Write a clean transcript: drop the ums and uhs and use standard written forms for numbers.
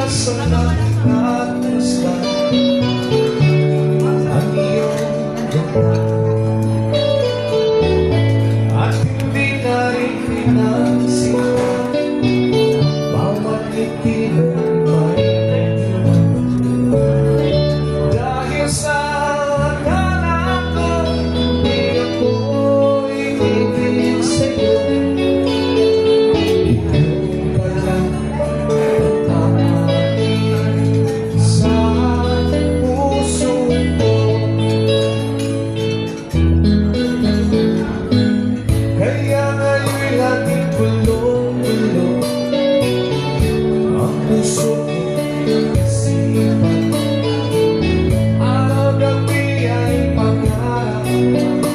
salat at husgan ang iyong ganda, at hindi na rin pinansin bawat ngiti mo'y may dahil sa akala ko di ako'y ibig sa'yo. Puso ko'y isipan, araw-gabi ay pangarap.